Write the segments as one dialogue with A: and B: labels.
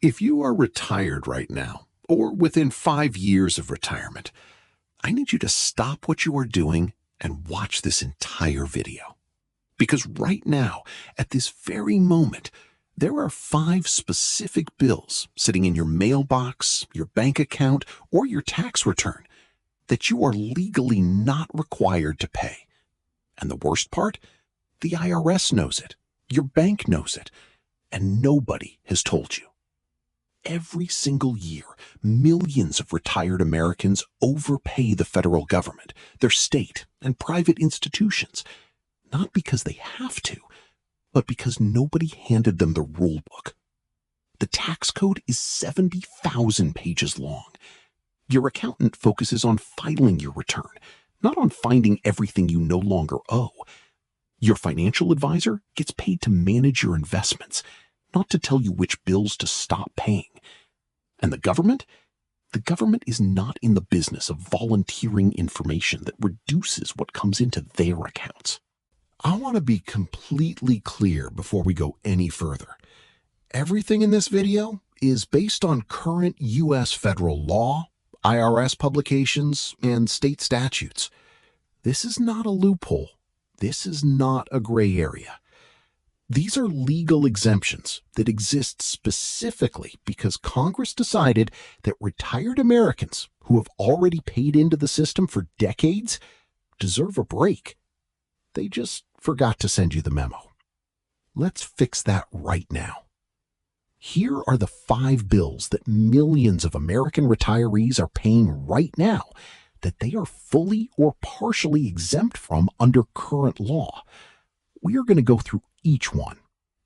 A: If you are retired right now, or within 5 years of retirement, I need you to stop what you are doing and watch this entire video. Because right now, at this very moment, there are 5 specific bills sitting in your mailbox, your bank account, or your tax return that you are legally not required to pay. And the worst part? The IRS knows it, your bank knows it, and nobody has told you. Every single year, millions of retired Americans overpay the federal government, their state, and private institutions, not because they have to, but because nobody handed them the rule book. The tax code is 70,000 pages long. Your accountant focuses on filing your return, not on finding everything you no longer owe. Your financial advisor gets paid to manage your investments, not to tell you which bills to stop paying. And the government? The government is not in the business of volunteering information that reduces what comes into their accounts. I want to be completely clear before we go any further. Everything in this video is based on current U.S. federal law, IRS publications, and state statutes. This is not a loophole. This is not a gray area. These are legal exemptions that exist specifically because Congress decided that retired Americans who have already paid into the system for decades deserve a break. They just forgot to send you the memo. Let's fix that right now. Here are the 5 bills that millions of American retirees are paying right now that they are fully or partially exempt from under current law. We are going to go through each one.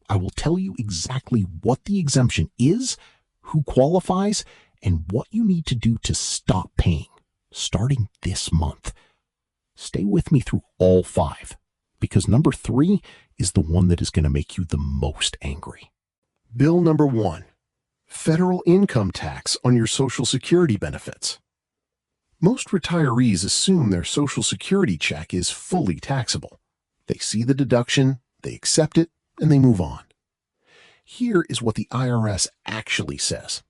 A: I will tell you exactly what the exemption is, who qualifies, and what you need to do to stop paying, starting this month. Stay with me through all 5, because number 3 is the one that is going to make you the most angry. Bill number 1, federal income tax on your Social Security benefits. Most retirees assume their Social Security check is fully taxable. They see the deduction, they accept it, and they move on. Here is what the IRS actually says.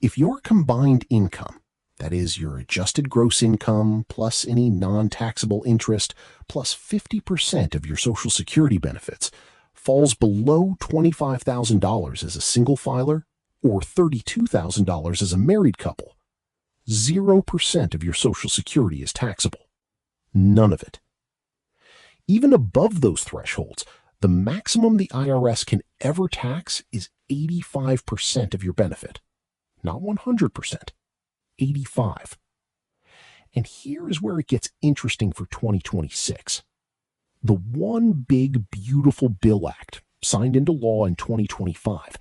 A: If your combined income, that is your adjusted gross income plus any non-taxable interest plus 50% of your Social Security benefits, falls below $25,000 as a single filer or $32,000 as a married couple, 0% of your Social Security is taxable. None of it. Even above those thresholds, the maximum the IRS can ever tax is 85% of your benefit. Not 100%, 85. And here is where it gets interesting for 2026. The One Big Beautiful Bill Act, signed into law in 2025,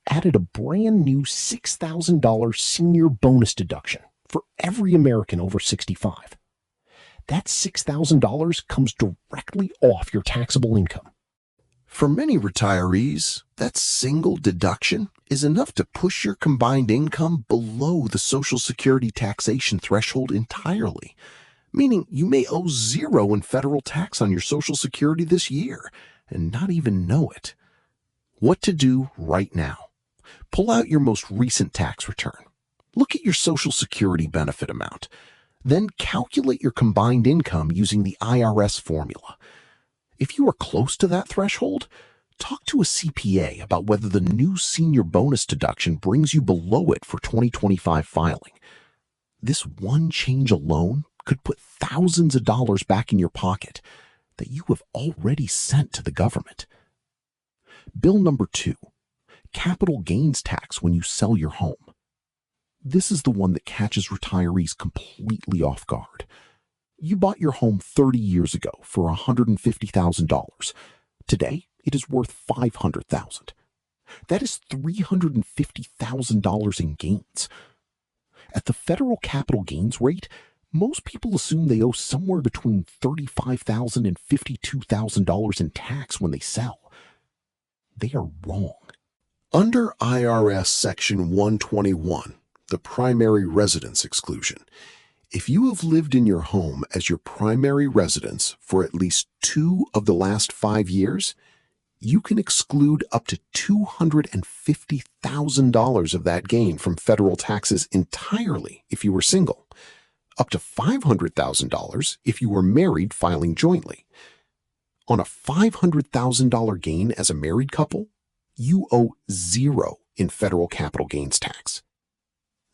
A: added a brand new $6,000 senior bonus deduction for every American over 65. That $6,000 comes directly off your taxable income. For many retirees, that single deduction is enough to push your combined income below the Social Security taxation threshold entirely, meaning you may owe 0 in federal tax on your Social Security this year and not even know it. What to do right now? Pull out your most recent tax return. Look at your Social Security benefit amount. Then calculate your combined income using the IRS formula. If you are close to that threshold, talk to a CPA about whether the new senior bonus deduction brings you below it for 2025 filing. This one change alone could put thousands of dollars back in your pocket that you have already sent to the government. Bill number 2, capital gains tax when you sell your home. This is the one that catches retirees completely off guard. You bought your home 30 years ago for $150,000. Today, it is worth $500,000. That is $350,000 in gains. At the federal capital gains rate, most people assume they owe somewhere between $35,000 and $52,000 in tax when they sell. They are wrong. Under IRS Section 121, the primary residence exclusion, if you have lived in your home as your primary residence for at least 2 of the last 5 years, you can exclude up to $250,000 of that gain from federal taxes entirely if you were single, up to $500,000 if you were married filing jointly. On a $500,000 gain as a married couple, you owe zero in federal capital gains tax.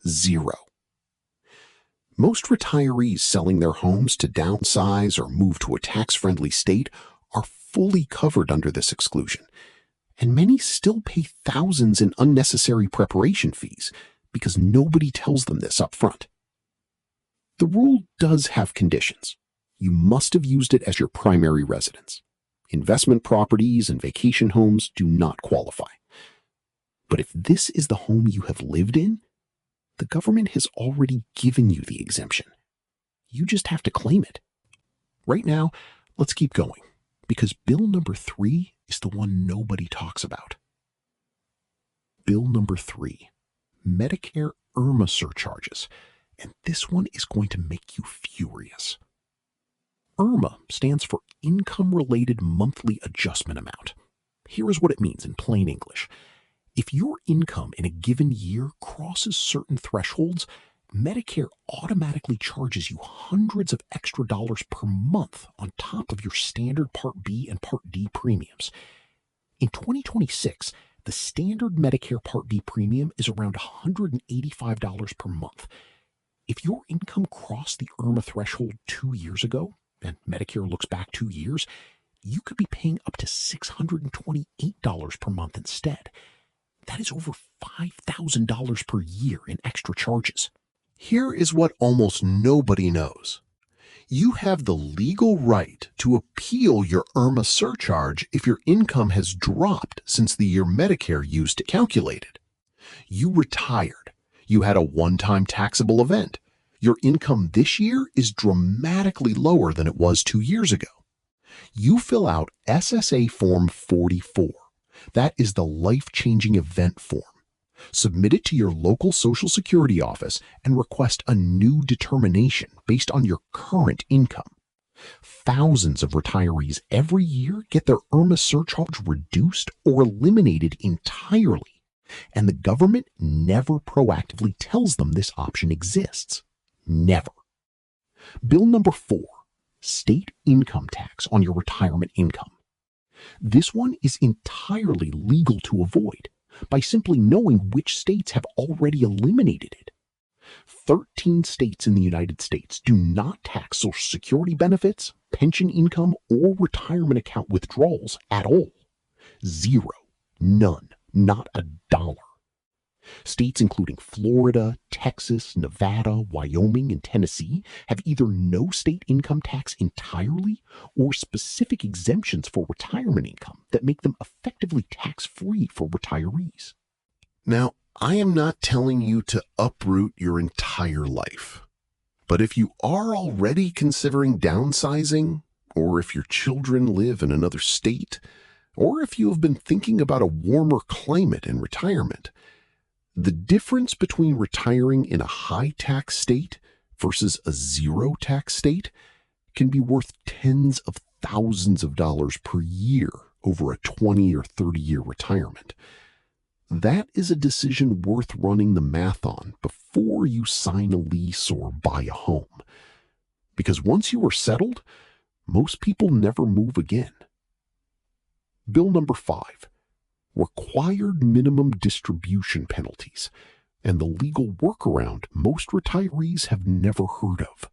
A: Zero. Most retirees selling their homes to downsize or move to a tax-friendly state are fully covered under this exclusion, and many still pay thousands in unnecessary preparation fees because nobody tells them this up front. The rule does have conditions. You must have used it as your primary residence. Investment properties and vacation homes do not qualify. But if this is the home you have lived in, the government has already given you the exemption. You just have to claim it. Right now, let's keep going, because bill number 3 is the one nobody talks about. Bill number 3, Medicare IRMA surcharges, and this one is going to make you furious. IRMA stands for Income-Related Monthly Adjustment Amount. Here is what it means in plain English. If your income in a given year crosses certain thresholds, Medicare automatically charges you hundreds of extra dollars per month on top of your standard Part B and Part D premiums. In 2026, the standard Medicare Part B premium is around $185 per month. If your income crossed the IRMA threshold 2 years ago, and Medicare looks back 2 years, you could be paying up to $628 per month instead. That is over $5,000 per year in extra charges. Here is what almost nobody knows. You have the legal right to appeal your IRMA surcharge if your income has dropped since the year Medicare used to calculate it. You retired. You had a one-time taxable event. Your income this year is dramatically lower than it was 2 years ago. You fill out SSA Form 44. That is the life-changing event form. Submit it to your local Social Security office and request a new determination based on your current income. Thousands of retirees every year get their IRMA surcharge reduced or eliminated entirely, and the government never proactively tells them this option exists. Never. Bill number 4, State Income Tax on your retirement income. This one is entirely legal to avoid by simply knowing which states have already eliminated it. 13 states in the United States do not tax Social Security benefits, pension income, or retirement account withdrawals at all. Zero. None. Not a dollar. States including Florida, Texas, Nevada, Wyoming, and Tennessee have either no state income tax entirely or specific exemptions for retirement income that make them effectively tax-free for retirees. Now, I am not telling you to uproot your entire life. But if you are already considering downsizing, or if your children live in another state, or if you have been thinking about a warmer climate in retirement, the difference between retiring in a high-tax state versus a zero-tax state can be worth tens of thousands of dollars per year over a 20 or 30-year retirement. That is a decision worth running the math on before you sign a lease or buy a home. Because once you are settled, most people never move again. Bill number 5. Required minimum distribution penalties, and the legal workaround most retirees have never heard of.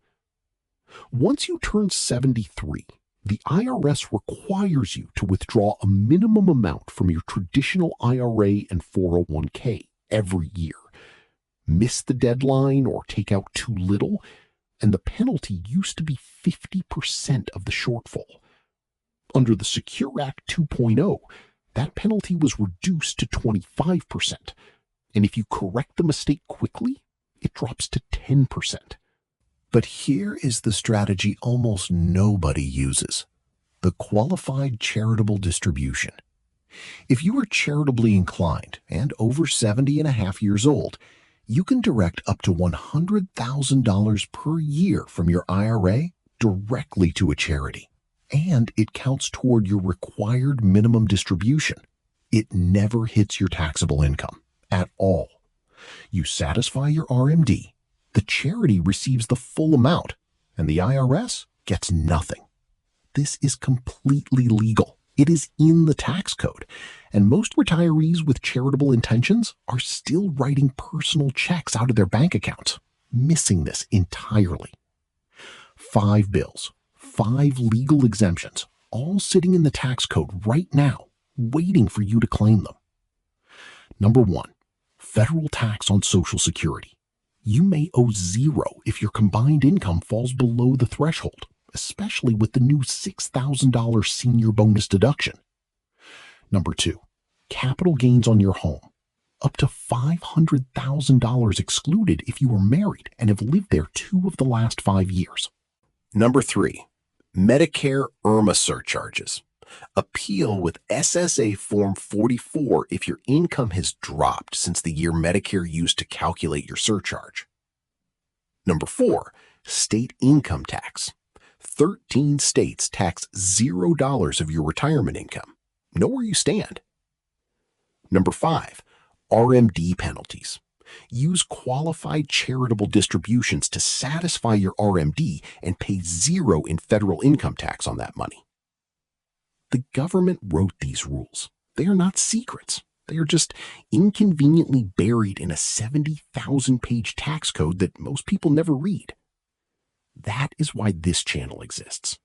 A: Once you turn 73, the IRS requires you to withdraw a minimum amount from your traditional IRA and 401k every year. Miss the deadline or take out too little, and the penalty used to be 50% of the shortfall. Under the Secure Act 2.0, that penalty was reduced to 25%, and if you correct the mistake quickly, it drops to 10%. But here is the strategy almost nobody uses: the qualified charitable distribution. If you are charitably inclined and over 70 and a half years old, you can direct up to $100,000 per year from your IRA directly to a charity. And it counts toward your required minimum distribution. It never hits your taxable income at all. You satisfy your RMD, the charity receives the full amount, and the IRS gets nothing. This is completely legal. It is in the tax code, and most retirees with charitable intentions are still writing personal checks out of their bank accounts, missing this entirely. 5 bills, 5 legal exemptions, all sitting in the tax code right now, waiting for you to claim them. Number 1, federal tax on Social Security. You may owe 0 if your combined income falls below the threshold, especially with the new $6,000 senior bonus deduction. Number 2, capital gains on your home. Up to $500,000 excluded if you are married and have lived there 2 of the last 5 years. Number 3, Medicare IRMA surcharges. Appeal with SSA Form 44 if your income has dropped since the year Medicare used to calculate your surcharge. Number 4, state income tax. 13 states tax $0 of your retirement income. Know where you stand. Number 5, RMD penalties. Use qualified charitable distributions to satisfy your RMD and pay 0 in federal income tax on that money. The government wrote these rules. They are not secrets. They are just inconveniently buried in a 70,000-page tax code that most people never read. That is why this channel exists.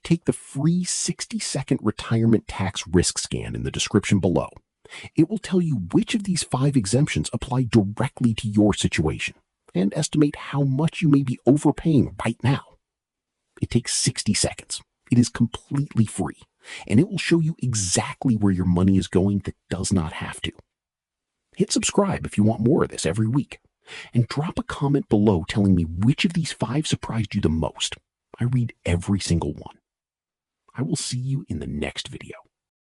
A: Take the free 60-second retirement tax risk scan in the description below. It will tell you which of these 5 exemptions apply directly to your situation and estimate how much you may be overpaying right now. It takes 60 seconds. It is completely free, and it will show you exactly where your money is going that does not have to. Hit subscribe if you want more of this every week, and drop a comment below telling me which of these 5 surprised you the most. I read every single one. I will see you in the next video.